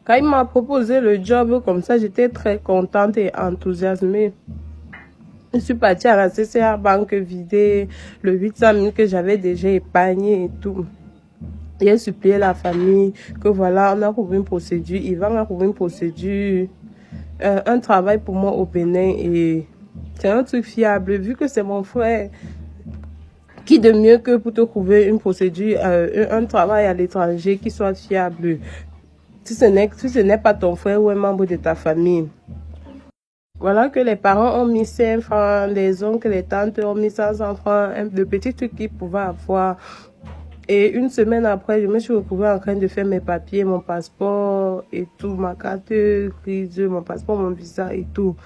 Quand il m'a proposé le job comme ça, j'étais très contente et enthousiasmée. Je suis partie à la CCR Banque vider le 800 000 que j'avais déjà épargné et tout. J'ai supplié la famille que voilà, on a trouvé une procédure, Yvan a trouvé une procédure, un travail pour moi au Bénin et c'est un truc fiable. Vu que c'est mon frère, qui de mieux que pour te trouver une procédure, un travail à l'étranger qui soit fiable. Si ce n'est pas ton frère ou un membre de ta famille. Voilà que les parents ont mis 5 francs, les oncles, les tantes ont mis 500 francs, le petit truc qu'ils pouvaient avoir. Et une semaine après, je me suis retrouvée en train de faire mes papiers, mon passeport et tout, ma carte grise, mon passeport, mon visa et tout.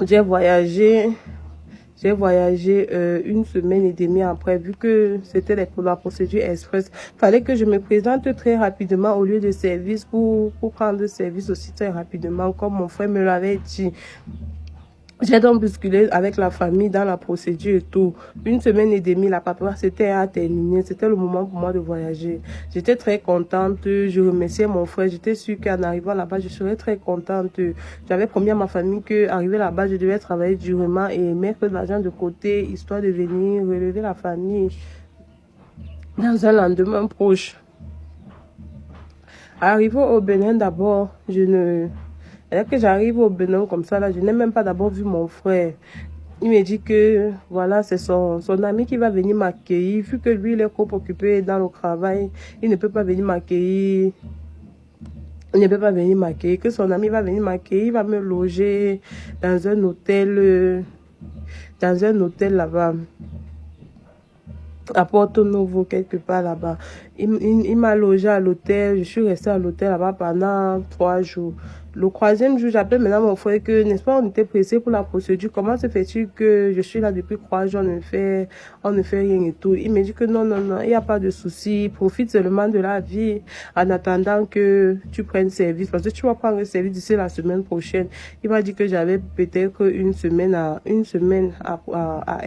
J'ai voyagé une semaine et demie après, vu que c'était la procédure express. Fallait que je me présente très rapidement au lieu de service pour prendre le service aussi très rapidement, comme mon frère me l'avait dit. J'ai donc bousculé avec la famille dans la procédure et tout. Une semaine et demie, la paperasse était à terminer. C'était le moment pour moi de voyager. J'étais très contente. Je remerciais mon frère. J'étais sûre qu'en arrivant là-bas, je serais très contente. J'avais promis à ma famille qu'arrivé là-bas, je devais travailler durement et mettre de l'argent de côté, histoire de venir relever la famille dans un lendemain proche. Arrivé au Bénin d'abord, dès que j'arrive au Bénin comme ça, là, je n'ai même pas d'abord vu mon frère. Il me dit que, voilà, c'est son ami qui va venir m'accueillir. Vu que lui, il est trop occupé dans le travail, il ne peut pas venir m'accueillir. Il ne peut pas venir m'accueillir. Que son ami va venir m'accueillir, il va me loger dans un hôtel là-bas. À Porto Novo, quelque part là-bas. Il m'a logé à l'hôtel. Je suis restée à l'hôtel là-bas pendant 3 jours. Le 3e jour, j'appelle maintenant mon frère que, n'est-ce pas, on était pressé pour la procédure. Comment se fait-il que je suis là depuis 3 jours, on ne fait rien et tout. Il me dit que non, il n'y a pas de souci. Profite seulement de la vie en attendant que tu prennes service. Parce que tu vas prendre le service d'ici la semaine prochaine. Il m'a dit que j'avais peut-être une semaine à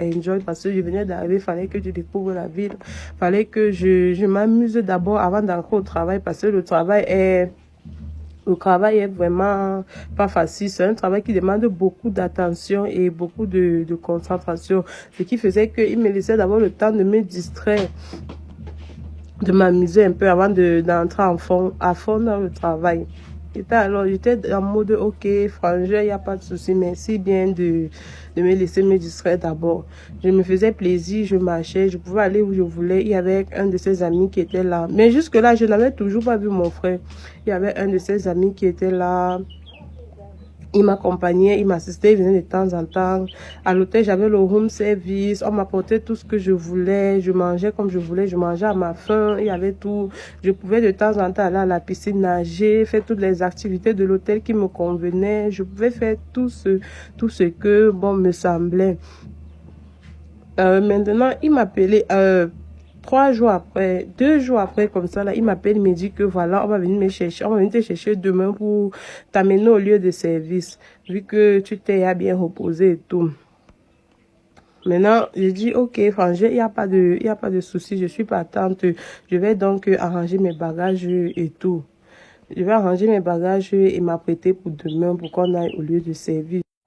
enjoy parce que je venais d'arriver. Il fallait que je découvre la ville. Il fallait que je m'amuse d'abord avant d'entrer au travail parce que le travail est vraiment pas facile. C'est un travail qui demande beaucoup d'attention et beaucoup de concentration. Ce qui faisait qu'il me laissait d'abord le temps de me distraire, de m'amuser un peu avant d'entrer à fond dans le travail. J'étais en mode, ok, frangin, il n'y a pas de souci, merci bien de me laisser me distraire d'abord. Je me faisais plaisir, je marchais, je pouvais aller où je voulais. Il y avait un de ses amis qui était là. Mais jusque-là, je n'avais toujours pas vu mon frère. Il y avait un de ses amis qui était là. Il m'accompagnait, il m'assistait, il venait de temps en temps. À l'hôtel, j'avais le room service. On m'apportait tout ce que je voulais. Je mangeais comme je voulais. Je mangeais à ma faim. Il y avait tout. Je pouvais de temps en temps aller à la piscine, nager, faire toutes les activités de l'hôtel qui me convenaient. Je pouvais faire tout ce que, bon, me semblait. Maintenant, il m'appelait... 2 jours après, comme ça, là, il m'appelle, il me dit que voilà, on va venir te chercher demain pour t'amener au lieu de service, vu que tu t'es bien reposé et tout. Maintenant, j'ai dit, ok, frangin, il n'y a pas de souci, je suis partante. Je vais donc arranger mes bagages et tout. Je vais arranger mes bagages et m'apprêter pour demain pour qu'on aille au lieu de service.